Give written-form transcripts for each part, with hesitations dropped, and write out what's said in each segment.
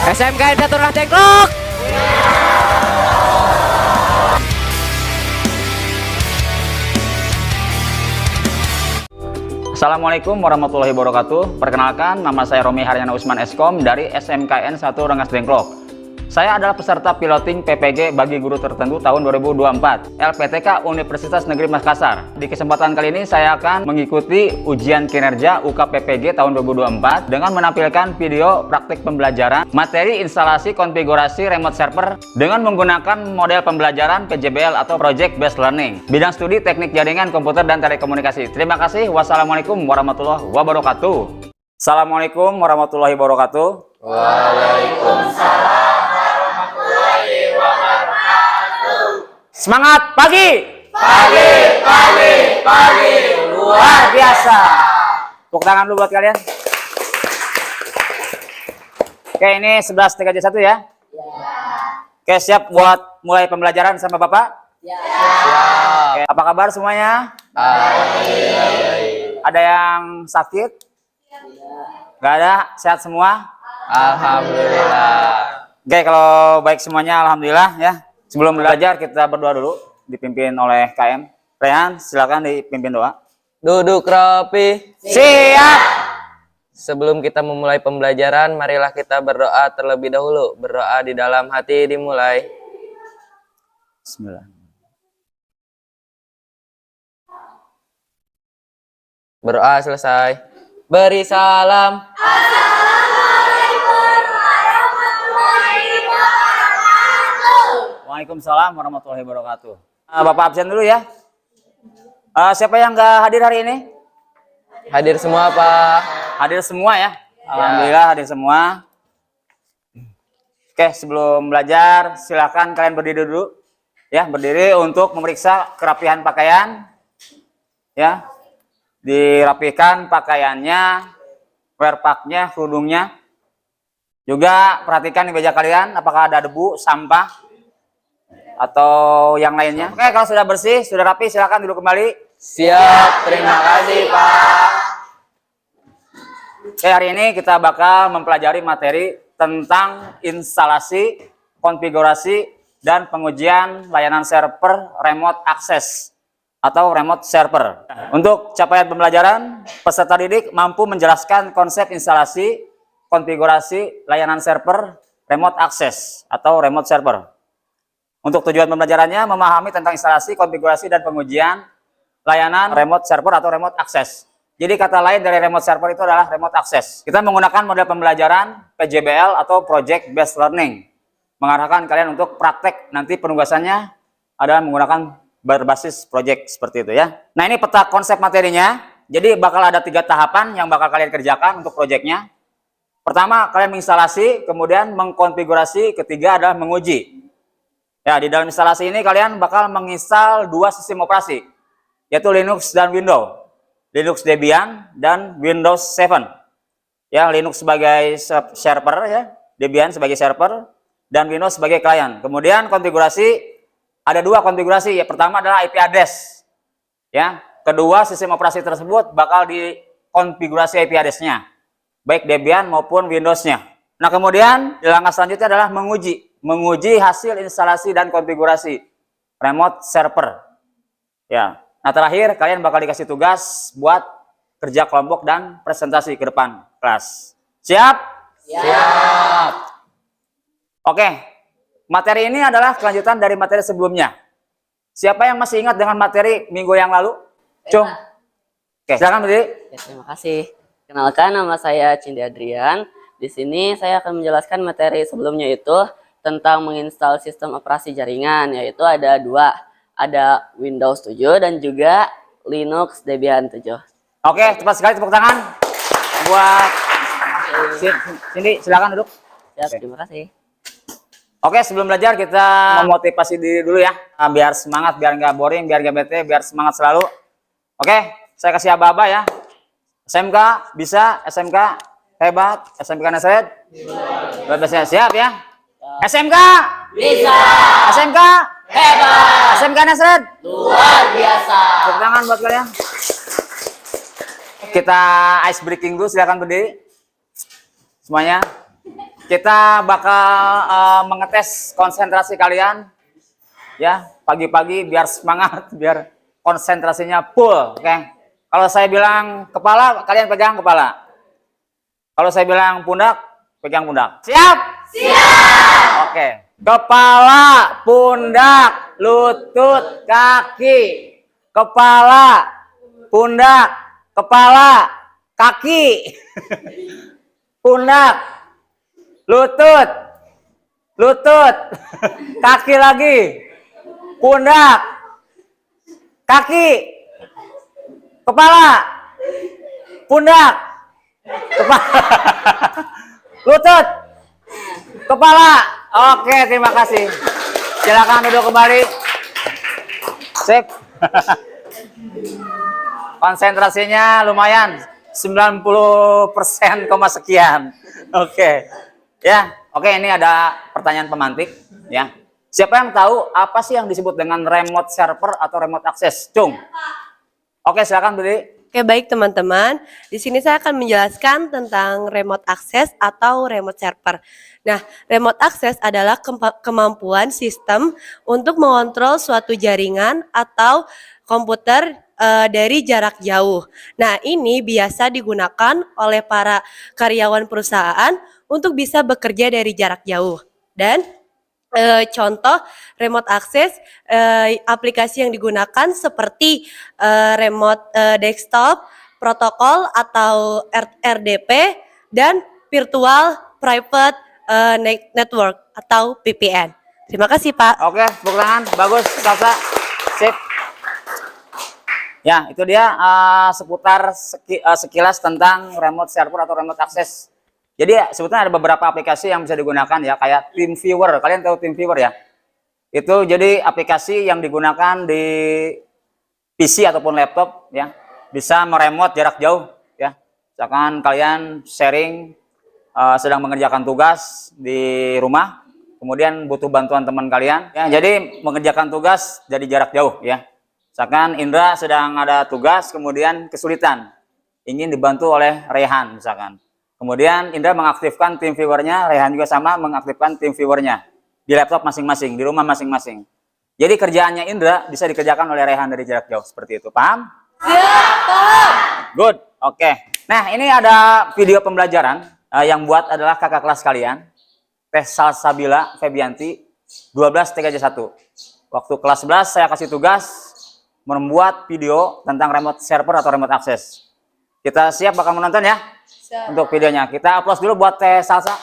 SMKN Satu Rengas Dengklok. Assalamualaikum warahmatullahi wabarakatuh. Perkenalkan, nama saya Romi Haryana Usman Eskom dari SMKN 1 Rengas Dengklok. Saya adalah peserta piloting PPG bagi guru tertentu tahun 2024 LPTK Universitas Negeri Makassar. Di kesempatan kali ini saya akan mengikuti ujian kinerja UK PPG tahun 2024 dengan menampilkan video praktik pembelajaran materi instalasi konfigurasi remote server dengan menggunakan model pembelajaran PJBL atau Project Based Learning, bidang studi teknik jaringan komputer dan telekomunikasi. Terima kasih. Wassalamualaikum warahmatullahi wabarakatuh. Assalamualaikum warahmatullahi wabarakatuh. Waalaikumsalam. Semangat pagi! Pagi, Luar biasa. Tepuk tangan dulu buat kalian. Oke, ini 11.3J1 ya? Oke, siap buat mulai pembelajaran sama Bapak? Ya. Oke, apa kabar semuanya? Ada yang sakit? Gak ada? Sehat semua? Alhamdulillah. Oke, kalau baik semuanya alhamdulillah ya. Sebelum belajar kita berdoa dulu, dipimpin oleh KM. Rehan, silakan dipimpin doa. Duduk rapi. Siap. Sebelum kita memulai pembelajaran, marilah kita berdoa terlebih dahulu. Berdoa di dalam hati dimulai. Bismillah. Berdoa selesai. Beri salam. Waalaikumsalam warahmatullahi wabarakatuh. Bapak absen dulu ya. Siapa yang nggak hadir hari ini? Hadir semua, Pak. Hadir semua ya. Alhamdulillah hadir semua. Oke, sebelum belajar silakan kalian berdiri dulu. Ya, berdiri untuk memeriksa kerapihan pakaian. Ya. Dirapikan pakaiannya, wear pack-nya, kerudungnya. Juga perhatikan di meja kalian apakah ada debu, sampah atau yang lainnya. Oke, kalau sudah bersih, sudah rapi, silakan duduk kembali. Siap, terima kasih, Pak. Oke, hari ini kita bakal mempelajari materi tentang instalasi, konfigurasi, dan pengujian layanan server remote access atau remote server. Untuk capaian pembelajaran, peserta didik mampu menjelaskan konsep instalasi, konfigurasi layanan server remote access atau remote server. Untuk tujuan pembelajarannya, memahami tentang instalasi, konfigurasi, dan pengujian layanan remote server atau remote access. Jadi kata lain dari remote server itu adalah remote access. Kita menggunakan model pembelajaran PJBL atau Project Based Learning. Mengarahkan kalian untuk praktek, nanti penugasannya adalah menggunakan berbasis project seperti itu ya. Nah, ini peta konsep materinya. Jadi bakal ada 3 tahapan yang bakal kalian kerjakan untuk projectnya. Pertama, kalian menginstalasi, kemudian mengkonfigurasi, ketiga adalah menguji. Ya, di dalam instalasi ini kalian bakal menginstal 2 sistem operasi, yaitu Linux dan Windows. Linux Debian dan Windows 7. Ya, Linux sebagai server ya, Debian sebagai server dan Windows sebagai klien. Kemudian konfigurasi ada 2 konfigurasi. Ya, pertama adalah IP address. Ya, kedua sistem operasi tersebut bakal dikonfigurasi IP address-nya, baik Debian maupun Windows-nya. Nah, kemudian langkah selanjutnya adalah menguji hasil instalasi dan konfigurasi remote server. Ya. Nah, terakhir kalian bakal dikasih tugas buat kerja kelompok dan presentasi ke depan kelas. Siap? Siap. Oke. Materi ini adalah kelanjutan dari materi sebelumnya. Siapa yang masih ingat dengan materi minggu yang lalu? Cung. Oke, silakan berdiri. Ya, terima kasih. Kenalkan, nama saya Cindy Adrian. Di sini saya akan menjelaskan materi sebelumnya itu tentang menginstal sistem operasi jaringan, yaitu ada 2. Ada Windows 7 dan juga Linux Debian 7. Oke, cepat sekali tepuk tangan buat Cindy, silakan duduk. Ya, terima kasih. Oke, sebelum belajar kita memotivasi diri dulu ya. Nah, biar semangat, biar nggak boring, biar nggak bete, biar semangat selalu. Oke, saya kasih aba-aba ya. SMK bisa, SMK hebat, SMK Nasred. Luar biasa, siap ya. SMK Bisa. SMK Hebat. SMK Nasred. Luar biasa. Tepuk tangan buat kalian. Kita ice breaking dulu, silakan berdiri semuanya. Oke, kita bakal mengetes konsentrasi kalian ya pagi-pagi biar semangat, biar konsentrasinya full. Oke. Kalau saya bilang kepala, kalian pegang kepala. Kalau saya bilang pundak, pegang pundak. Siap? Siap. Oke. Kepala, pundak, lutut, kaki. Kepala, pundak, kepala, kaki. Pundak, lutut, lutut, kaki lagi, pundak, kaki, kepala, pundak, kepala, lutut, kepala. Oke, terima kasih. Silakan duduk kembali. Sip. Konsentrasinya lumayan, 90% koma sekian. Oke. Ya, oke, ini ada pertanyaan pemantik ya. Siapa yang tahu apa sih yang disebut dengan remote server atau remote access? Cung. Oke, silakan Budi. Oke, baik teman-teman. Di sini saya akan menjelaskan tentang remote access atau remote server. Nah, remote access adalah kemampuan sistem untuk mengontrol suatu jaringan atau komputer dari jarak jauh. Nah, ini biasa digunakan oleh para karyawan perusahaan untuk bisa bekerja dari jarak jauh. Dan contoh remote access aplikasi yang digunakan seperti remote desktop, protokol atau RDP, dan virtual private network atau VPN. Terima kasih Pak. Oke, tepuk tangan. Bagus, Salsa. Sip. Ya, itu dia seputar sekilas tentang remote server atau remote access. Jadi sebetulnya ada beberapa aplikasi yang bisa digunakan ya, kayak TeamViewer. Kalian tahu TeamViewer ya? Itu jadi aplikasi yang digunakan di PC ataupun laptop ya. Bisa meremote jarak jauh ya. Misalkan kalian sharing sedang mengerjakan tugas di rumah, kemudian butuh bantuan teman kalian ya. Jadi mengerjakan tugas jadi jarak jauh ya. Misalkan Indra sedang ada tugas kemudian kesulitan, ingin dibantu oleh Rehan misalkan. Kemudian Indra mengaktifkan TeamViewer-nya, Rehan juga sama mengaktifkan TeamViewer-nya di laptop masing-masing, di rumah masing-masing. Jadi kerjaannya Indra bisa dikerjakan oleh Rehan dari jarak jauh, seperti itu. Paham? Siap, paham. Good, oke. Nah, ini ada video pembelajaran yang buat adalah kakak kelas kalian, Teh Salsabila Febianti 12-3J1. Waktu kelas 11 saya kasih tugas membuat video tentang remote server atau remote access. Kita siap bakal menonton ya? Untuk videonya. Kita upload dulu buat Teh Salsa.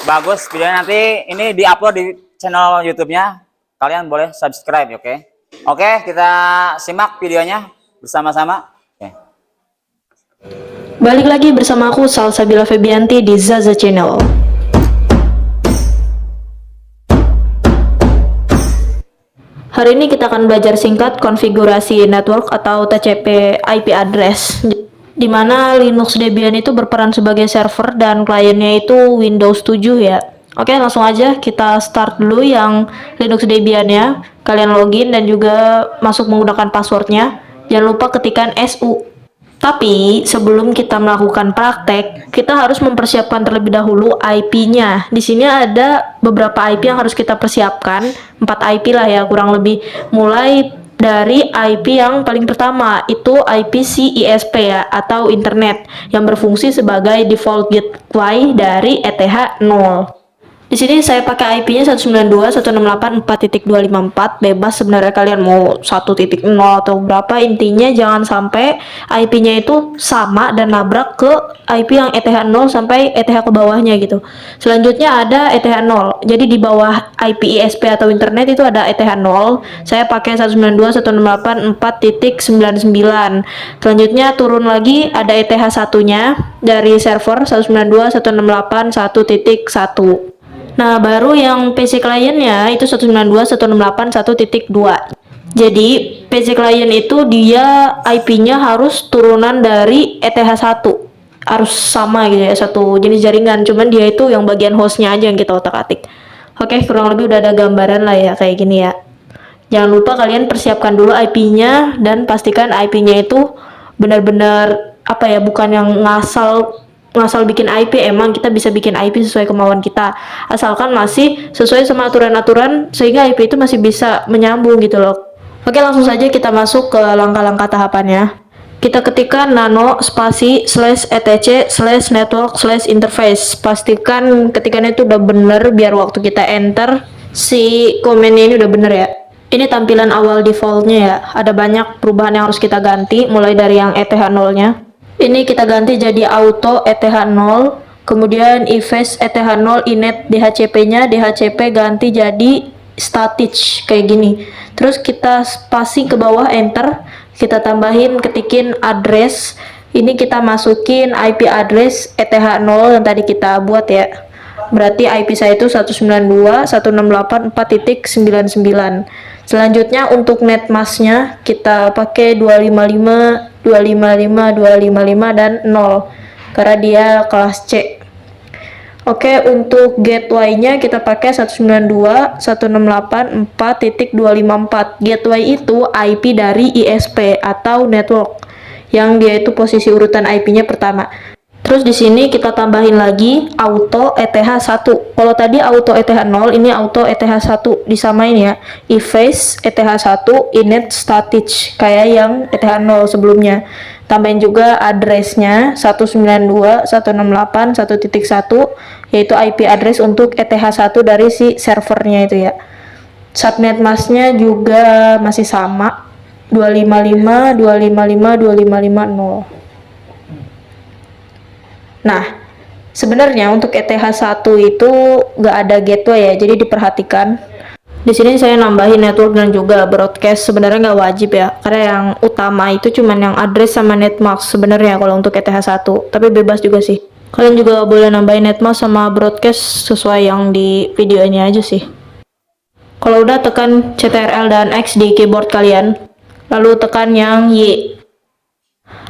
Bagus, videonya nanti ini di-upload di channel YouTube-nya. Kalian boleh subscribe, oke? Oke, kita simak videonya bersama-sama. Oke. Balik lagi bersama aku Salsabila Febianti di Zaza Channel. Hari ini kita akan belajar singkat konfigurasi network atau TCP IP address, di mana Linux Debian itu berperan sebagai server dan kliennya itu Windows 7 ya. Oke, langsung aja kita start dulu yang Linux Debian ya. Kalian login dan juga masuk menggunakan passwordnya. Jangan lupa ketikkan SU. Tapi sebelum kita melakukan praktek, kita harus mempersiapkan terlebih dahulu IP-nya. Di sini ada beberapa IP yang harus kita persiapkan, 4 IP lah ya kurang lebih. Mulai dari IP yang paling pertama, itu IP CISP ya, atau internet, yang berfungsi sebagai default gateway dari ETH 0. Di sini saya pakai IP-nya 192.168.4.254, bebas sebenarnya kalian mau 1.0 atau berapa, intinya jangan sampai IP-nya itu sama dan nabrak ke IP yang ETH 0 sampai ETH ke bawahnya gitu. Selanjutnya ada ETH 0. Jadi di bawah IP ISP atau internet itu ada ETH 0. Saya pakai 192.168.4.99. Selanjutnya turun lagi ada ETH 1-nya dari server 192.168.1.1. Nah, baru yang PC client-nya itu 192.168.1.2. Jadi, PC client itu dia IP-nya harus turunan dari ETH 1. Harus sama gitu ya, satu jenis jaringan. Cuman dia itu yang bagian hostnya aja yang kita otak-atik. Oke, kurang lebih udah ada gambaran lah ya, kayak gini ya. Jangan lupa kalian persiapkan dulu IP-nya dan pastikan IP-nya itu benar-benar apa ya, bukan yang ngasal ngasal bikin IP, emang kita bisa bikin IP sesuai kemauan kita, asalkan masih sesuai sama aturan-aturan sehingga IP itu masih bisa menyambung gitu loh. Oke, langsung saja kita masuk ke langkah-langkah tahapannya. Kita ketikkan nano spasi /etc/network/interface. Pastikan ketikannya itu udah bener biar waktu kita enter si komennya ini udah bener ya. Ini tampilan awal defaultnya ya. Ada banyak perubahan yang harus kita ganti, mulai dari yang ETH0 nya. Ini kita ganti jadi auto ETH0, kemudian efface ETH0 init DHCP-nya, DHCP ganti jadi static kayak gini. Terus kita spasi ke bawah enter, kita tambahin ketikin address. Ini kita masukin IP address ETH0 yang tadi kita buat ya. Berarti IP saya itu 192.168.4.99. Selanjutnya untuk netmasknya kita pakai 255, 255, 255 dan 0 karena dia kelas C. Oke, untuk gateway-nya kita pakai 192.168.4.254. Gateway itu IP dari ISP atau network yang dia itu posisi urutan IP-nya pertama. Terus di sini kita tambahin lagi auto ETH1. Kalau tadi auto ETH0, ini auto ETH1 disamain ya. Efface ETH1 init static kayak yang ETH0 sebelumnya. Tambahin juga address-nya 192.168.1.1 yaitu IP address untuk ETH1 dari si servernya itu ya. Subnet masknya juga masih sama 255 255 255 0. Nah, sebenarnya untuk ETH1 itu nggak ada gateway ya, jadi diperhatikan. Di sini saya nambahin network dan juga broadcast, sebenarnya nggak wajib ya, karena yang utama itu cuman yang address sama netmask sebenarnya kalau untuk ETH1, tapi bebas juga sih. Kalian juga boleh nambahin netmask sama broadcast sesuai yang di video ini aja sih. Kalau udah, tekan CTRL dan X di keyboard kalian, lalu tekan yang Y.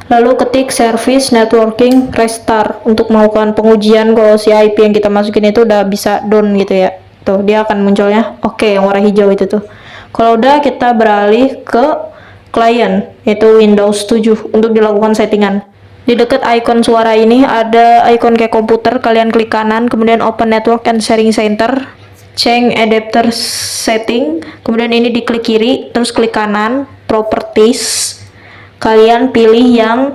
Lalu ketik service networking restart untuk melakukan pengujian kalau si IP yang kita masukin itu udah bisa down gitu ya. Tuh, dia akan munculnya oke, yang warna hijau itu tuh. Kalau udah, kita beralih ke client yaitu Windows 7 untuk dilakukan settingan. Di dekat icon suara ini ada icon kayak komputer, kalian klik kanan, kemudian open network and sharing center, change adapter setting, kemudian ini diklik kiri, terus klik kanan, properties. Kalian pilih yang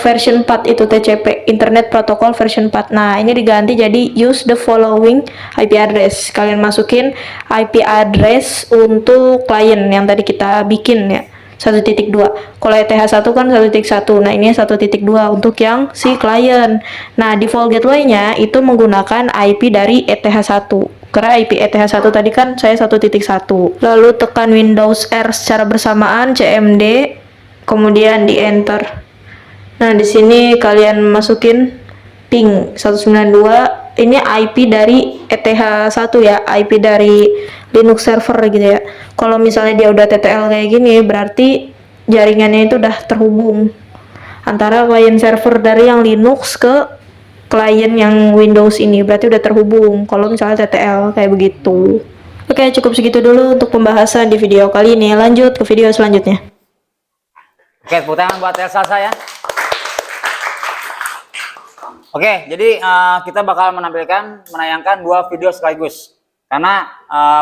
version 4 itu TCP, Internet Protocol version 4. Nah, ini diganti jadi use the following IP address. Kalian masukin IP address untuk klien yang tadi kita bikin ya, 1.2. Kalau ETH1 kan 1.1. Nah, ini 1.2 untuk yang si klien. Nah, default gateway-nya itu menggunakan IP dari ETH1. Karena IP ETH1 tadi kan saya 1.1. Lalu tekan Windows R secara bersamaan, CMD, kemudian di enter. Nah, di sini kalian masukin ping 192, ini IP dari ETH1 ya, IP dari Linux server gitu ya. Kalau misalnya dia udah TTL kayak gini, berarti jaringannya itu udah terhubung antara klien server dari yang Linux ke klien yang Windows ini, berarti udah terhubung kalau misalnya TTL kayak begitu. Oke, cukup segitu dulu untuk pembahasan di video kali ini. Lanjut ke video selanjutnya. Oke, tepuk tangan buat Elsa saya. Oke, jadi kita bakal menayangkan dua video sekaligus. Karena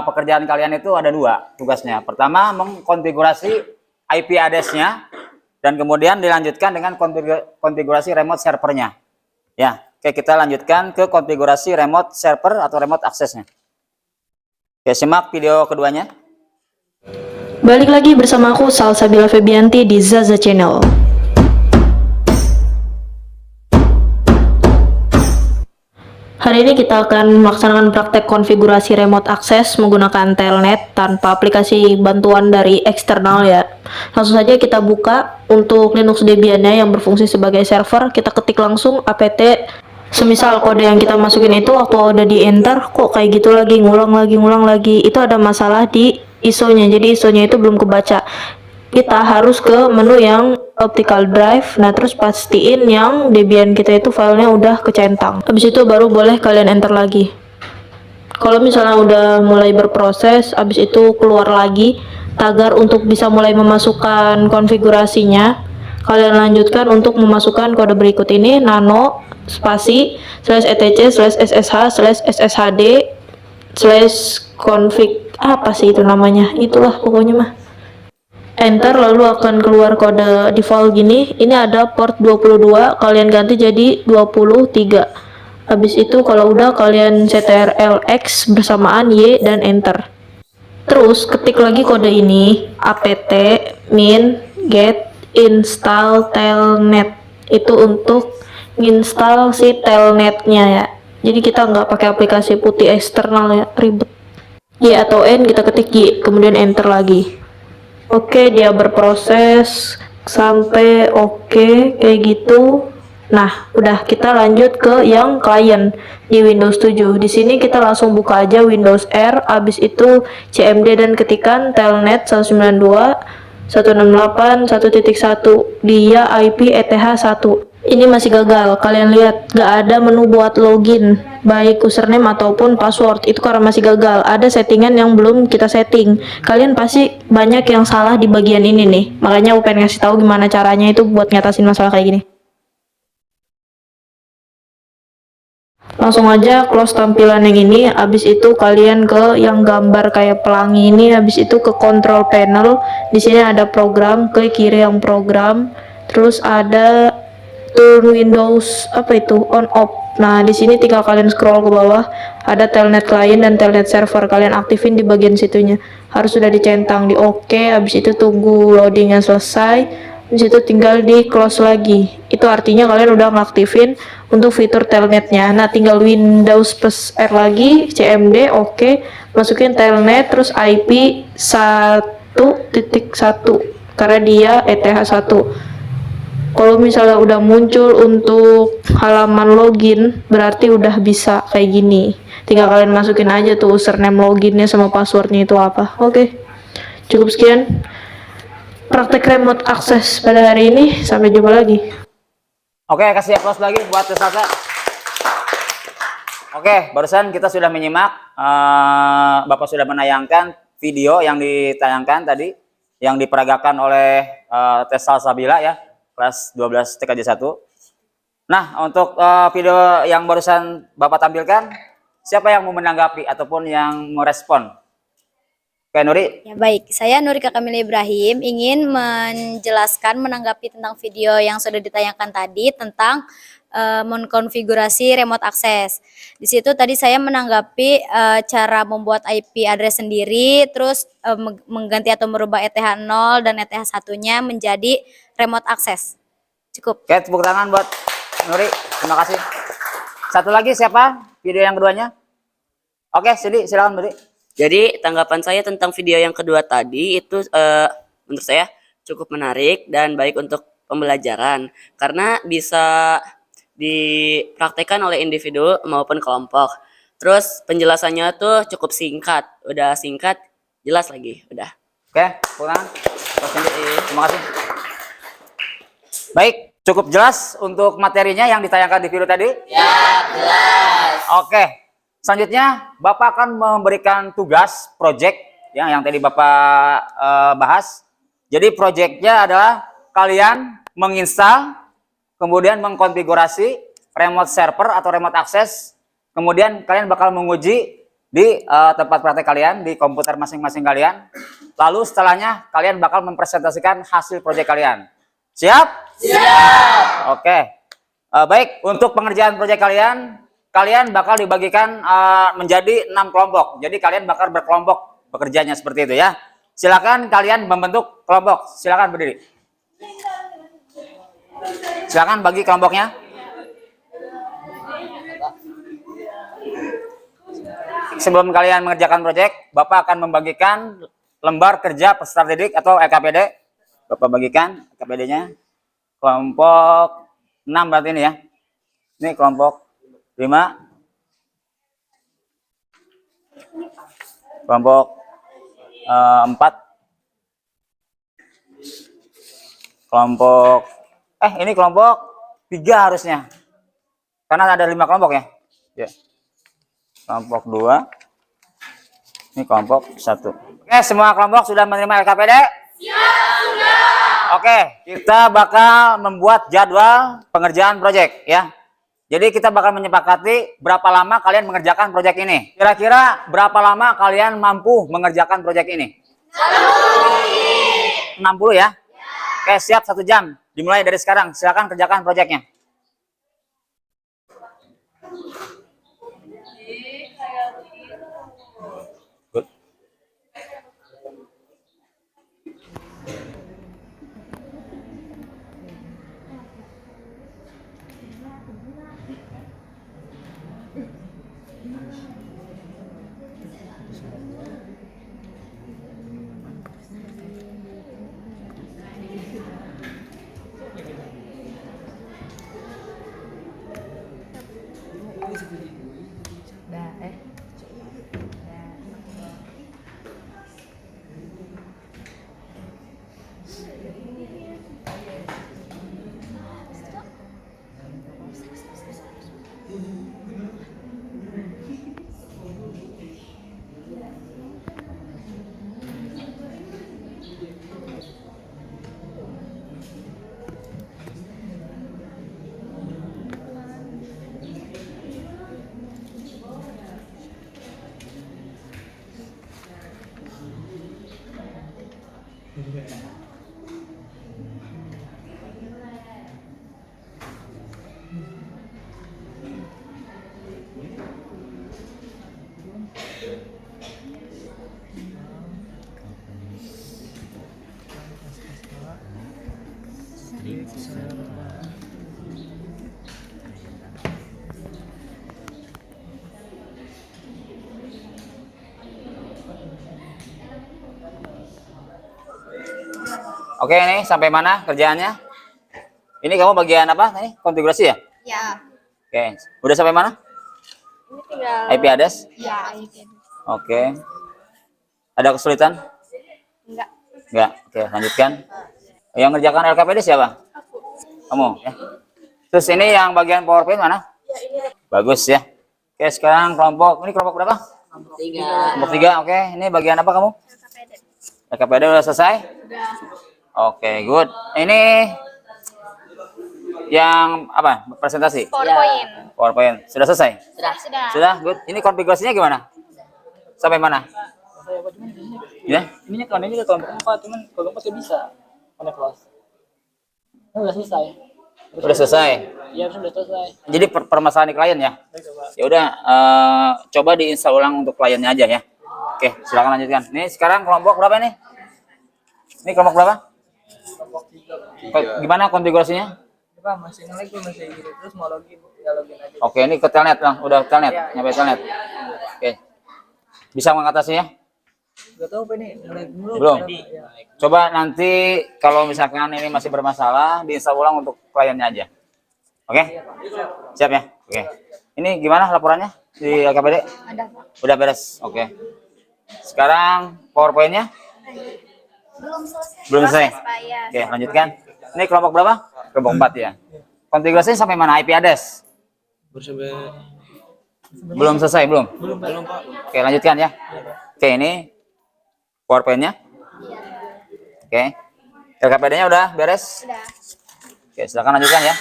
pekerjaan kalian itu ada dua tugasnya. Pertama, mengkonfigurasi IP address-nya, dan kemudian dilanjutkan dengan konfigurasi remote servernya. Ya, oke, kita lanjutkan ke konfigurasi remote server atau remote access-nya. Oke, simak video keduanya. Balik lagi bersama aku Salsabila Febianti di Zaza Channel. Hari ini kita akan melaksanakan praktek konfigurasi remote access menggunakan telnet tanpa aplikasi bantuan dari eksternal ya. Langsung saja kita buka untuk Linux Debian-nya yang berfungsi sebagai server. Kita ketik langsung apt. Semisal kode yang kita masukin itu waktu udah di enter kok kayak gitu lagi, ngulang lagi, itu ada masalah di ISO-nya. Jadi ISO-nya itu belum kebaca. Kita harus ke menu yang optical drive. Nah, terus pastiin yang Debian kita itu filenya udah kecentang. Habis itu baru boleh kalian enter lagi. Kalau misalnya udah mulai berproses, habis itu keluar lagi tagar untuk bisa mulai memasukkan konfigurasinya. Kalian lanjutkan untuk memasukkan kode berikut ini, nano spasi /etc/ssh/sshd/config apa sih itu namanya, itulah pokoknya mah. Enter, lalu akan keluar kode default gini. Ini ada port 22, kalian ganti jadi 23. Habis itu kalau udah kalian ctrl-x bersamaan Y dan enter. Terus ketik lagi kode ini, apt min get install telnet. Itu untuk install si telnetnya ya. Jadi kita nggak pakai aplikasi putih eksternal ya, ribet. Y atau N kita ketik Y, kemudian enter lagi. Oke, dia berproses sampai oke kayak gitu. Nah, udah, kita lanjut ke yang klien di Windows 7. Di sini kita langsung buka aja Windows R, habis itu cmd dan ketikan telnet 192.168.1.1, dia IP ETH1. Ini masih gagal, kalian lihat gak ada menu buat login baik username ataupun password, itu karena masih gagal, ada settingan yang belum kita setting. Kalian pasti banyak yang salah di bagian ini nih, makanya aku pengen ngasih tahu gimana caranya itu buat ngatasin masalah kayak gini. Langsung aja close tampilan yang ini, habis itu kalian ke yang gambar kayak pelangi ini, habis itu ke control panel. Di sini ada program, klik kiri yang program, terus ada turn Windows apa itu on off. Nah, di sini tinggal kalian scroll ke bawah, ada telnet client dan telnet server, kalian aktifin di bagian situnya. Harus sudah dicentang di oke, habis itu tunggu loadingnya selesai. Di situ tinggal di close lagi. Itu artinya kalian udah ngaktifin untuk fitur telnetnya. Nah, tinggal Windows plus R lagi, cmd, oke, masukin telnet, terus IP 1.1 karena dia ETH1. Kalau misalnya udah muncul untuk halaman login, berarti udah bisa kayak gini. Tinggal kalian masukin aja tuh username loginnya sama passwordnya itu apa. Oke, cukup sekian praktek remote access pada hari ini. Sampai jumpa lagi. Oke, kasih applause lagi buat Tesasa. Oke, barusan kita sudah menyimak, Bapak sudah menayangkan video yang ditayangkan tadi, yang diperagakan oleh Tes Salsabila ya, kelas 12 TKJ 1. Nah, untuk video yang barusan Bapak tampilkan, siapa yang mau menanggapi ataupun yang merespon? Oke, Nuri. Ya baik, saya Nurika Kamila Ibrahim ingin menjelaskan menanggapi tentang video yang sudah ditayangkan tadi tentang mengkonfigurasi remote access. Di situ tadi saya menanggapi cara membuat IP address sendiri, terus mengganti atau merubah ETH 0 dan ETH 1-nya menjadi remote access. Cukup. Oke, tepuk tangan buat Nuri. Terima kasih. Satu lagi siapa? Video yang keduanya? Oke, Cindy, silakan Nuri. Jadi tanggapan saya tentang video yang kedua tadi itu menurut saya cukup menarik dan baik untuk pembelajaran karena bisa dipraktekkan oleh individu maupun kelompok. Terus penjelasannya tuh cukup singkat, udah singkat, jelas lagi, udah. Oke, pulang. Terima kasih. Baik, cukup jelas untuk materinya yang ditayangkan di video tadi? Ya, jelas. Oke, selanjutnya Bapak akan memberikan tugas project ya, yang tadi Bapak bahas. Jadi projectnya adalah kalian menginstal, kemudian mengkonfigurasi remote server atau remote access, kemudian kalian bakal menguji di tempat praktek kalian, di komputer masing-masing kalian. Lalu setelahnya kalian bakal mempresentasikan hasil proyek kalian. Siap? Siap. Oke. Baik, untuk pengerjaan proyek kalian bakal dibagikan menjadi 6 kelompok. Jadi kalian bakal berkelompok bekerjanya seperti itu ya. Silakan kalian membentuk kelompok. Silakan berdiri. Silakan bagi kelompoknya. Sebelum kalian mengerjakan proyek, Bapak akan membagikan lembar kerja peserta didik atau LKPD. Bapak bagikan LKPD-nya. Kelompok 6 berarti ini ya. Ini kelompok 5. Kelompok 4. Kelompok ini kelompok 3 harusnya. Karena ada 5 kelompok ya. Ya. Kelompok 2. Ini kelompok 1. Oke, semua kelompok sudah menerima LKPD? Siap, sudah. Oke, kita bakal membuat jadwal pengerjaan proyek ya. Jadi kita bakal menyepakati berapa lama kalian mengerjakan proyek ini. Kira-kira berapa lama kalian mampu mengerjakan proyek ini? 60 ya? Oke, siap 1 jam. Dimulai dari sekarang. Silakan kerjakan proyeknya. Good. Oke, ini sampai mana kerjaannya? Ini kamu bagian apa? Ini konfigurasi ya? Ya. Oke, udah sampai mana? Ini tinggal. IP address? Ya, IP. Oke. Ada kesulitan? Enggak. Enggak. Oke, lanjutkan. Yang ngerjakan LKPD siapa? Kamu ya. Terus ini yang bagian PowerPoint mana? Bagus ya. Oke, sekarang kelompok. Ini kelompok berapa? Kelompok 3. Oke, ini bagian apa kamu? LKPD udah selesai? Udah. Oke, good. Ini yang apa? Presentasi? PowerPoint. PowerPoint. Sudah selesai? Sudah. Sudah, good. Ini konfigurasinya gimana? Sampai mana? Ya? Ini kan ini kelompok 4, cuman kelompok 4 bisa connect close. Udah selesai. Udah selesai. Iya, sudah selesai. Jadi permasalahan di klien ya? Ya udah, coba diinstal ulang untuk kliennya aja ya. Oke, silakan lanjutkan. Ini sekarang kelompok berapa nih? Ini kelompok berapa? Kelompok 3. Gimana konfigurasinya? Pak, masih nge-lag tuh, masih gitu terus mau login, ya login aja. Oke, ini ke telnet bang, udah telnet, nyampe telnet. Oke, bisa mengatasinya? Gak tau apa ini, nge-lag mulu. Belum. Ya. Coba nanti kalau misalkan ini masih bermasalah, diinstal ulang untuk kliennya aja. Oke? Siap ya? Oke. Ini gimana laporannya di LKPD? Ada, Pak. Udah beres. Oke. Sekarang PowerPoint-nya? Belum selesai. Belum selesai. Proses, Pak, ya. Oke, lanjutkan. Ini kelompok berapa? Kelompok 4 ya. Konfigurasinya sampai mana? IP address? Belum selesai, belum? Belum, Pak. Oke, lanjutkan ya. Oke, ini PowerPoint-nya. Oke. LKPD-nya udah beres? Sudah. Oke, silakan lanjutkan ya.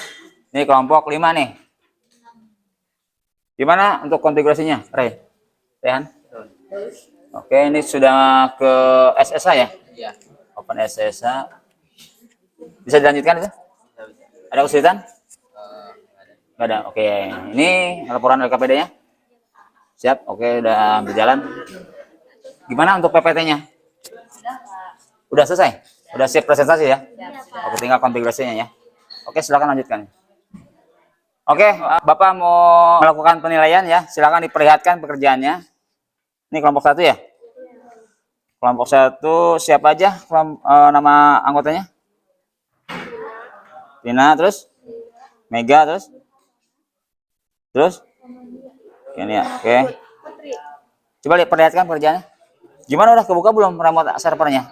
Ini kelompok 5 nih. Gimana untuk konfigurasinya, Ray? Rehan? Oke, ini sudah ke SSH ya? Iya. Open SSH. Bisa dilanjutkan itu? Ada kesulitan? Nggak ada. Oke, ini laporan LKPD-nya. Siap. Oke, udah berjalan. Gimana untuk PPT-nya? Udah selesai? Udah siap presentasi ya? Oke, tinggal konfigurasinya ya. Oke, silakan lanjutkan. Oke, Bapak mau melakukan penilaian ya. Silakan diperlihatkan pekerjaannya. Ini kelompok 1 ya? Kelompok 1 siapa aja nama anggotanya? Tina, terus? Mega, terus? Ini ya, oke. Coba lihat perlihatkan pekerjaannya. Gimana, udah kebuka belum remote servernya?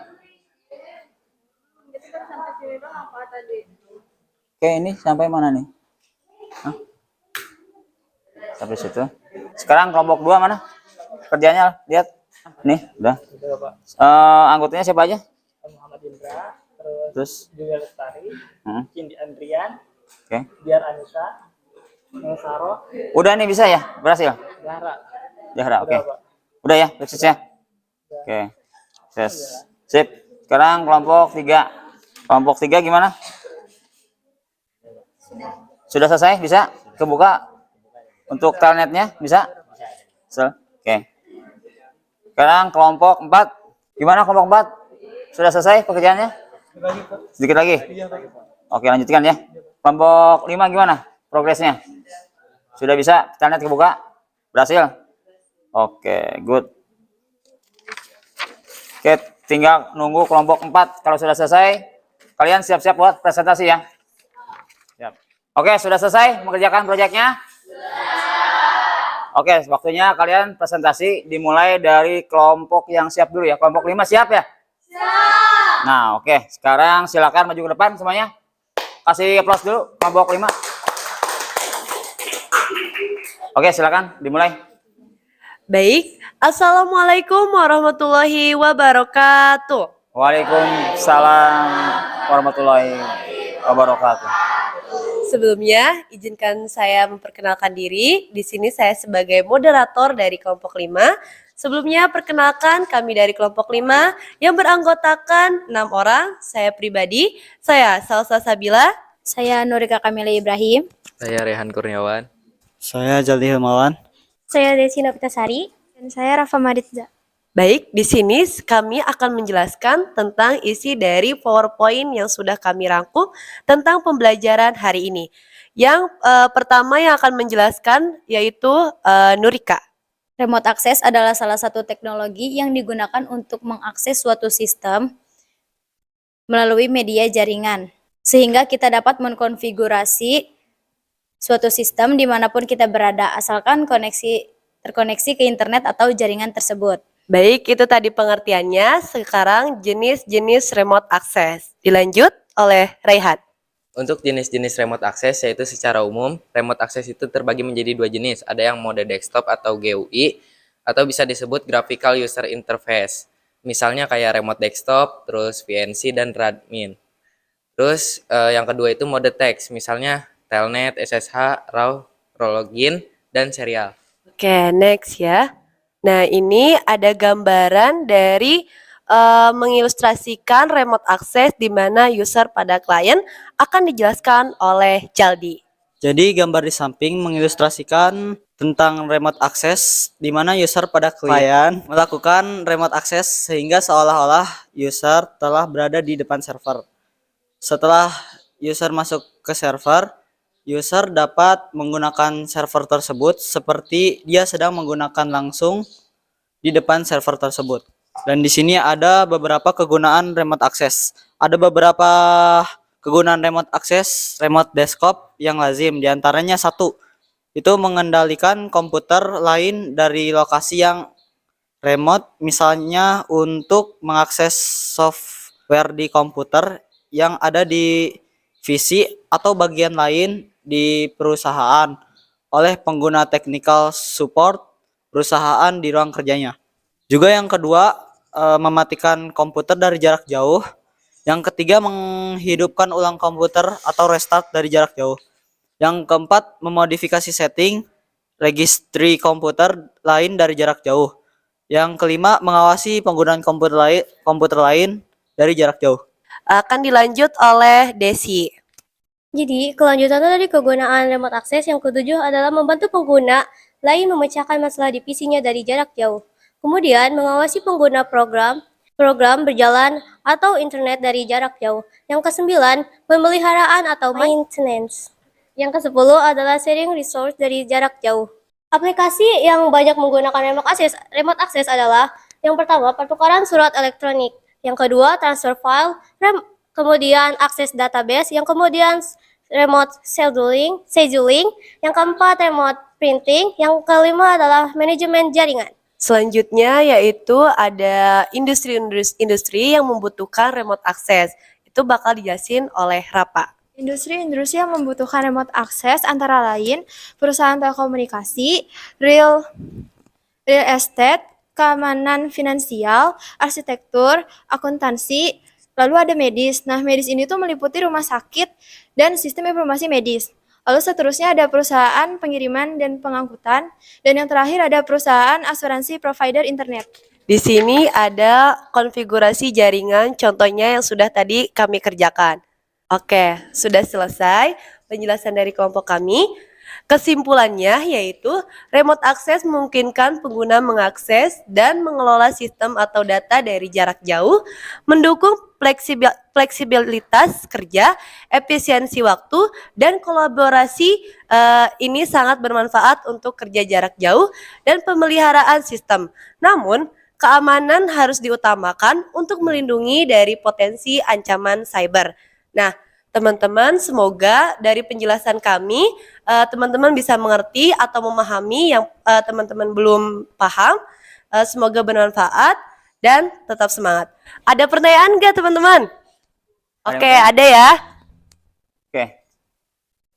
Oke, ini sampai mana nih? Hah? Sampai situ. Sekarang kelompok 2 mana? Kerjanya lihat. Nih, udah. Anggotanya siapa aja? Muhammad Indra, Terus? Julia Lestari, Cindy Andrian, Oke. Biar Anissa, Saro, Udah nih bisa ya? Berhasil? Zahra. Zahra, oke. Udah, Pak. Udah ya, sukses ya. Oke. Sukses. Sip. Sekarang kelompok 3. Kelompok 3 gimana? Sudah selesai? Bisa? Kebuka? Untuk telnetnya? Bisa? Oke. Sekarang kelompok 4. Gimana kelompok 4? Sudah selesai pekerjaannya? Sedikit lagi? Oke, lanjutkan ya. Kelompok 5 gimana progresnya? Sudah bisa? Telnet kebuka? Berhasil? Oke, good. Oke, tinggal nunggu kelompok 4. Kalau sudah selesai, kalian siap-siap buat presentasi ya. Siap. Oke, sudah selesai mengerjakan proyeknya? Oke, waktunya kalian presentasi dimulai dari kelompok yang siap dulu ya. Kelompok 5 siap ya? Siap. Nah, oke. Sekarang silakan maju ke depan semuanya. Kasih aplaus dulu kelompok 5. Oke, silakan dimulai. Baik, Assalamualaikum warahmatullahi wabarakatuh. Waalaikumsalam warahmatullahi wabarakatuh. Sebelumnya, izinkan saya memperkenalkan diri. Di sini saya sebagai moderator dari kelompok 5. Sebelumnya, perkenalkan kami dari kelompok 5 yang beranggotakan 6 orang. Saya pribadi, saya Salsa Sabila. Saya Nurika Kamila Ibrahim. Saya Rehan Kurniawan. Saya Jaldi Hilmawan. Saya Desi Novitasari. Dan saya Rafa Maritza. Baik, di sini kami akan menjelaskan tentang isi dari PowerPoint yang sudah kami rangkum tentang pembelajaran hari ini. Yang pertama yang akan menjelaskan yaitu Nurika. Remote access adalah salah satu teknologi yang digunakan untuk mengakses suatu sistem melalui media jaringan. Sehingga kita dapat mengkonfigurasi suatu sistem dimanapun kita berada, asalkan terkoneksi ke internet atau jaringan tersebut. Baik, itu tadi pengertiannya. Sekarang jenis-jenis remote access. Dilanjut oleh Raihan. Untuk jenis-jenis remote access yaitu secara umum, remote access itu terbagi menjadi 2 jenis. Ada yang mode desktop atau GUI, atau bisa disebut graphical user interface. Misalnya kayak remote desktop, terus VNC, dan Radmin. Terus yang kedua itu mode text, misalnya telnet, SSH, RAW, login, dan serial. Oke, next ya. Nah, ini ada gambaran dari mengilustrasikan remote access di mana user pada klien akan dijelaskan oleh Jaldi. Jadi gambar di samping mengilustrasikan tentang remote access di mana user pada klien melakukan remote access sehingga seolah-olah user telah berada di depan server. Setelah user masuk ke server, user dapat menggunakan server tersebut seperti dia sedang menggunakan langsung di depan server tersebut. Dan di sini ada beberapa kegunaan remote access. Ada beberapa kegunaan remote access, remote desktop yang lazim. Di antaranya 1, itu mengendalikan komputer lain dari lokasi yang remote, misalnya untuk mengakses software di komputer yang ada di PC atau bagian lain di perusahaan oleh pengguna technical support perusahaan di ruang kerjanya. Juga yang kedua, mematikan komputer dari jarak jauh. Yang ketiga, menghidupkan ulang komputer atau restart dari jarak jauh. Yang keempat, memodifikasi setting registry komputer lain dari jarak jauh. Yang kelima, mengawasi penggunaan komputer lain dari jarak jauh. Akan dilanjut oleh Desi. Jadi, kelanjutan dari kegunaan remote access yang ketujuh adalah membantu pengguna lain memecahkan masalah di PC-nya dari jarak jauh. Kemudian, mengawasi pengguna program berjalan atau internet dari jarak jauh. Yang ke-9, pemeliharaan atau maintenance. Yang ke-10 adalah sharing resource dari jarak jauh. Aplikasi yang banyak menggunakan remote access adalah yang pertama, pertukaran surat elektronik. Yang kedua, transfer file, kemudian akses database, yang kemudian remote scheduling, yang keempat remote printing, yang kelima adalah manajemen jaringan. Selanjutnya yaitu ada industri-industri yang membutuhkan remote access. Itu bakal dijelasin oleh Rapa. Industri-industri yang membutuhkan remote access antara lain perusahaan telekomunikasi, real estate, keamanan finansial, arsitektur, akuntansi, lalu ada medis. Nah, medis ini tuh meliputi rumah sakit dan sistem informasi medis. Lalu seterusnya ada perusahaan pengiriman dan pengangkutan. Dan yang terakhir ada perusahaan asuransi provider internet. Di sini ada konfigurasi jaringan contohnya yang sudah tadi kami kerjakan. Oke, sudah selesai penjelasan dari kelompok kami. Kesimpulannya yaitu remote access memungkinkan pengguna mengakses dan mengelola sistem atau data dari jarak jauh, mendukung fleksibilitas kerja, efisiensi waktu, dan kolaborasi. Ini sangat bermanfaat untuk kerja jarak jauh dan pemeliharaan sistem. Namun, keamanan harus diutamakan untuk melindungi dari potensi ancaman cyber. Nah, teman-teman, semoga dari penjelasan kami, teman-teman bisa mengerti atau memahami yang teman-teman belum paham. Semoga bermanfaat dan tetap semangat. Ada pertanyaan nggak, teman-teman? Oke, ada ya. Oke,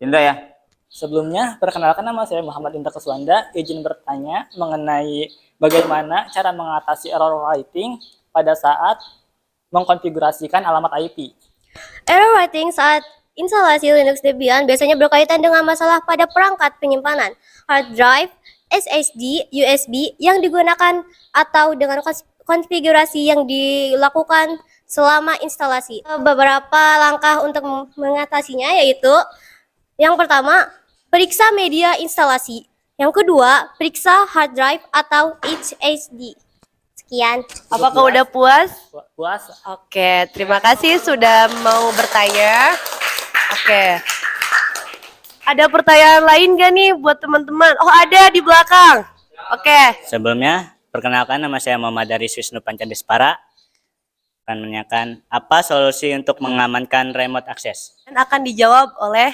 Indra ya. Sebelumnya, perkenalkan nama saya Muhammad Indra Kuswanda. Izin bertanya mengenai bagaimana cara mengatasi error writing pada saat mengkonfigurasikan alamat IP. Error writing saat instalasi Linux Debian biasanya berkaitan dengan masalah pada perangkat penyimpanan, hard drive, SSD, USB yang digunakan atau dengan konfigurasi yang dilakukan selama instalasi. Beberapa langkah untuk mengatasinya yaitu yang pertama, periksa media instalasi. Yang kedua, periksa hard drive atau HDD. Sekian. Apakah udah puas? Puas. Oke, terima kasih sudah mau bertanya. Oke. Ada pertanyaan lain gak nih buat teman-teman? Oh, ada di belakang. Oke. Sebelumnya, perkenalkan nama saya Muhammad Daris Wisnu Pancadespara. Akan menanyakan apa solusi untuk mengamankan remote access? Dan akan dijawab oleh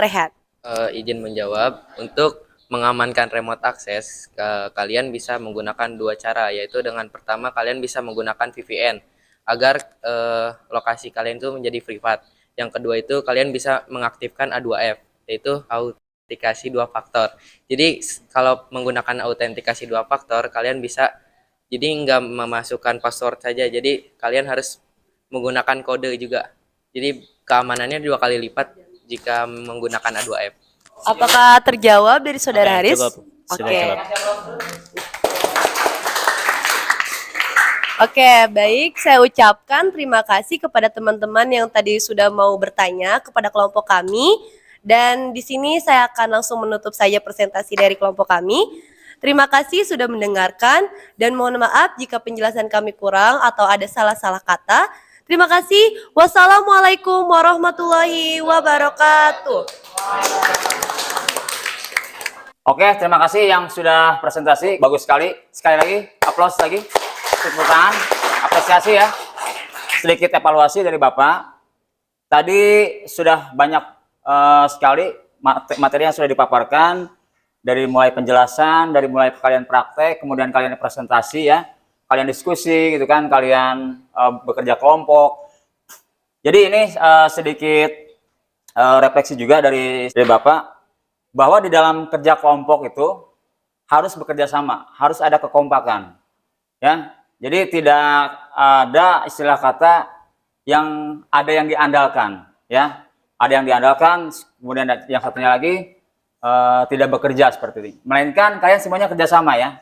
Rehat. Izin menjawab, untuk mengamankan remote access, kalian bisa menggunakan dua cara, yaitu dengan pertama kalian bisa menggunakan VPN agar lokasi kalian itu menjadi privat. Yang kedua itu kalian bisa mengaktifkan A2F, yaitu autentikasi dua faktor. Jadi kalau menggunakan autentikasi dua faktor, kalian bisa jadi nggak memasukkan password saja, jadi kalian harus menggunakan kode juga. Jadi keamanannya 2 kali lipat jika menggunakan A2F. Apakah terjawab dari Saudara Haris? Oke. Oke, baik. Saya ucapkan terima kasih kepada teman-teman yang tadi sudah mau bertanya kepada kelompok kami. Dan di sini saya akan langsung menutup saja presentasi dari kelompok kami. Terima kasih sudah mendengarkan dan mohon maaf jika penjelasan kami kurang atau ada salah-salah kata. Terima kasih. Wassalamualaikum warahmatullahi wabarakatuh. Oke, terima kasih yang sudah presentasi, bagus sekali. Sekali lagi, aplaus lagi. Tepuk tangan, apresiasi ya. Sedikit evaluasi dari Bapak. Tadi sudah banyak sekali materi yang sudah dipaparkan. Dari mulai penjelasan, dari mulai kalian praktek, kemudian kalian presentasi ya. Kalian diskusi gitu kan, kalian bekerja kelompok. Jadi ini sedikit refleksi juga dari Bapak. Bahwa di dalam kerja kelompok itu harus bekerja sama, harus ada kekompakan, ya. Jadi tidak ada istilah kata yang ada yang diandalkan, ya. Ada yang diandalkan, kemudian yang satunya lagi tidak bekerja seperti ini. Melainkan kalian semuanya kerjasama ya.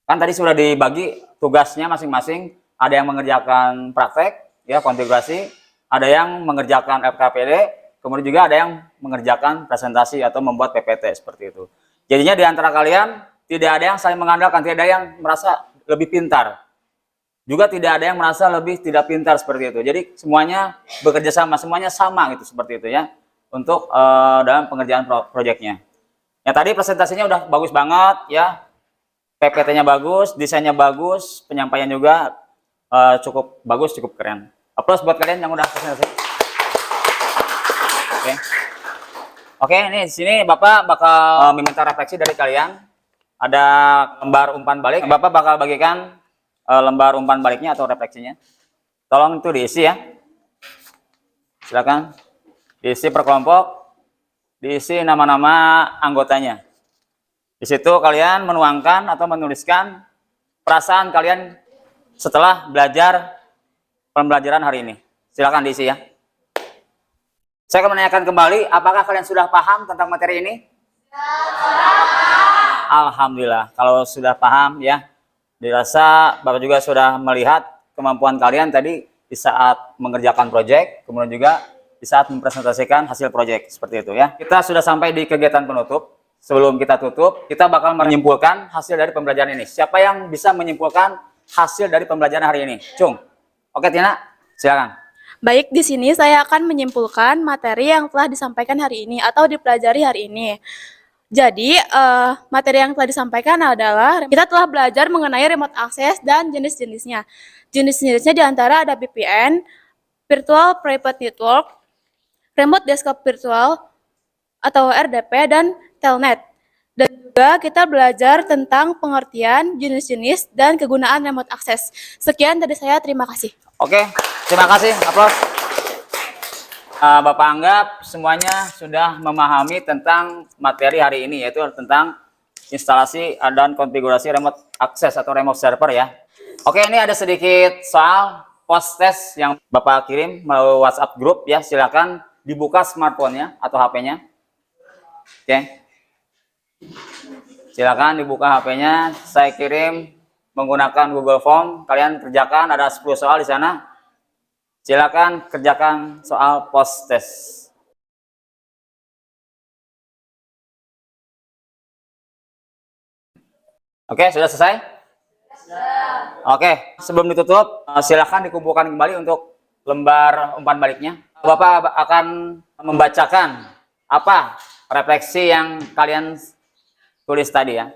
Kan tadi sudah dibagi tugasnya masing-masing. Ada yang mengerjakan praktek, ya konfigurasi, ada yang mengerjakan FKPD. Kemudian juga ada yang mengerjakan presentasi atau membuat PPT seperti itu. Jadinya di antara kalian tidak ada yang saling mengandalkan, tidak ada yang merasa lebih pintar. Juga tidak ada yang merasa lebih tidak pintar seperti itu. Jadi semuanya bekerja sama, semuanya sama gitu seperti itu ya. Untuk dalam pengerjaan proyeknya. Ya tadi presentasinya udah bagus banget ya. PPT-nya bagus, desainnya bagus, penyampaian juga cukup bagus, cukup keren. Aplaus buat kalian yang udah presentasi. Oke, ini di sini Bapak bakal meminta refleksi dari kalian. Ada lembar umpan balik. Bapak bakal bagikan lembar umpan baliknya atau refleksinya. Tolong itu diisi ya. Silakan. Diisi per kelompok. Diisi nama-nama anggotanya. Di situ kalian menuangkan atau menuliskan perasaan kalian setelah belajar pembelajaran hari ini. Silakan diisi ya. Saya akan menanyakan kembali, apakah kalian sudah paham tentang materi ini? Alhamdulillah, kalau sudah paham ya, dirasa Bapak juga sudah melihat kemampuan kalian tadi di saat mengerjakan proyek, kemudian juga di saat mempresentasikan hasil proyek, seperti itu ya. Kita sudah sampai di kegiatan penutup. Sebelum kita tutup, kita bakal menyimpulkan hasil dari pembelajaran ini. Siapa yang bisa menyimpulkan hasil dari pembelajaran hari ini? Cung. Oke, Tina, silakan. Baik, di sini saya akan menyimpulkan materi yang telah disampaikan hari ini atau dipelajari hari ini. Jadi, materi yang telah disampaikan adalah kita telah belajar mengenai remote access dan jenis-jenisnya. Jenis-jenisnya diantara ada VPN, Virtual Private Network, Remote Desktop Virtual atau RDP, dan Telnet. Dan juga kita belajar tentang pengertian, jenis-jenis, dan kegunaan remote access. Sekian dari saya, terima kasih. Oke, terima kasih. Aplaus. Bapak anggap semuanya sudah memahami tentang materi hari ini, yaitu tentang instalasi dan konfigurasi remote access atau remote server ya. Oke, ini ada sedikit soal post test yang Bapak kirim melalui WhatsApp grup ya. Silakan dibuka smartphone-nya atau HP-nya. Oke. Silakan dibuka HP-nya. Saya kirim menggunakan Google Form. Kalian kerjakan, ada 10 soal di sana. Silakan kerjakan soal post test. Oke, sudah selesai? Oke, sebelum ditutup, silakan dikumpulkan kembali untuk lembar umpan baliknya. Bapak akan membacakan apa refleksi yang kalian tulis tadi ya.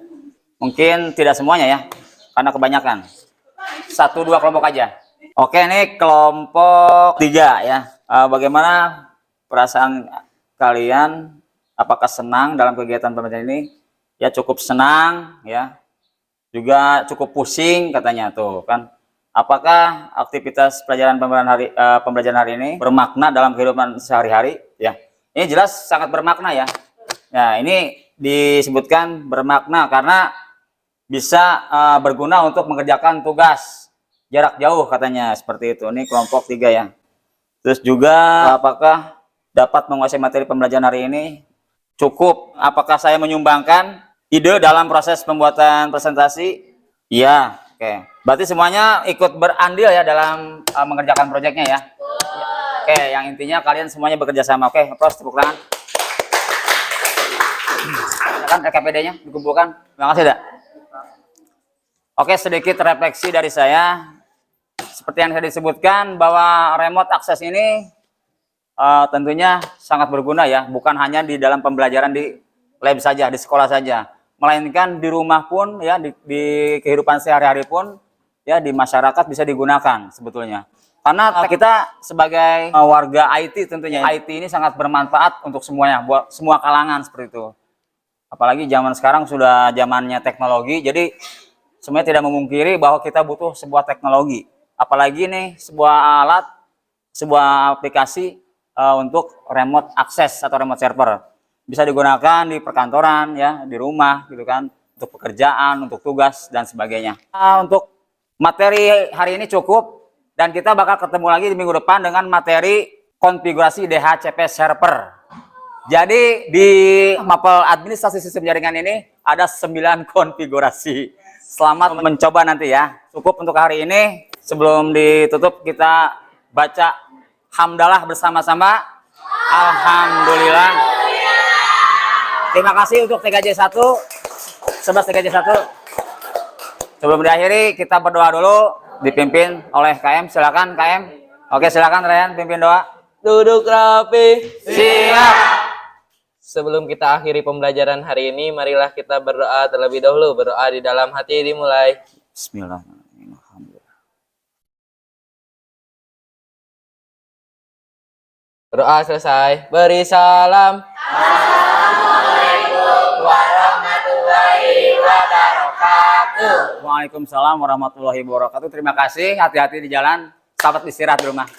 Mungkin tidak semuanya ya, karena kebanyakan. 1-2 kelompok aja. Oke, ini kelompok 3 ya. Bagaimana perasaan kalian? Apakah senang dalam kegiatan pembelajaran ini? Ya, cukup senang ya. Juga cukup pusing katanya tuh kan. Apakah aktivitas pembelajaran hari ini bermakna dalam kehidupan sehari-hari? Ya, ini jelas sangat bermakna ya. Nah, ini disebutkan bermakna karena bisa berguna untuk mengerjakan tugas jarak jauh katanya, seperti itu. Ini kelompok 3 ya. Terus juga apakah dapat menguasai materi pembelajaran hari ini? Cukup. Apakah saya menyumbangkan ide dalam proses pembuatan presentasi? Iya. Oke. Berarti semuanya ikut berandil ya dalam mengerjakan proyeknya ya. Oke, yang intinya kalian semuanya bekerja sama. Oke, aplaus, tepuk tangan. Silakan RKPD-nya dikumpulkan. Terima kasih, Dak. Oke, sedikit refleksi dari saya. Seperti yang saya disebutkan bahwa remote access ini tentunya sangat berguna ya, bukan hanya di dalam pembelajaran di lab saja, di sekolah saja, melainkan di rumah pun ya, di kehidupan sehari-hari pun ya, di masyarakat bisa digunakan sebetulnya. Karena kita sebagai warga IT tentunya, IT ini sangat bermanfaat untuk semuanya, buat semua kalangan seperti itu. Apalagi zaman sekarang sudah zamannya teknologi, jadi semuanya tidak memungkiri bahwa kita butuh sebuah teknologi. Apalagi nih sebuah alat, sebuah aplikasi untuk remote access atau remote server. Bisa digunakan di perkantoran ya, di rumah gitu kan, untuk pekerjaan, untuk tugas dan sebagainya. Untuk materi hari ini cukup, dan kita bakal ketemu lagi di minggu depan dengan materi konfigurasi DHCP server. Jadi di mapel administrasi sistem jaringan ini ada 9 konfigurasi. Selamat mencoba nanti ya. Cukup untuk hari ini. Sebelum ditutup kita baca hamdalah bersama-sama. Alhamdulillah. Terima kasih untuk TKJ 1. 11 TKJ 1. Sebelum diakhiri kita berdoa dulu, dipimpin oleh KM. Silakan KM. Oke, silakan Ryan pimpin doa. Duduk rapi. Siap. Sebelum kita akhiri pembelajaran hari ini, marilah kita berdoa terlebih dahulu. Berdoa di dalam hati dimulai. Bismillahirrahmanirrahim. Doa selesai. Beri salam. Assalamualaikum warahmatullahi wabarakatuh. Waalaikumsalam warahmatullahi wabarakatuh. Terima kasih. Hati-hati di jalan. Selamat istirahat di rumah.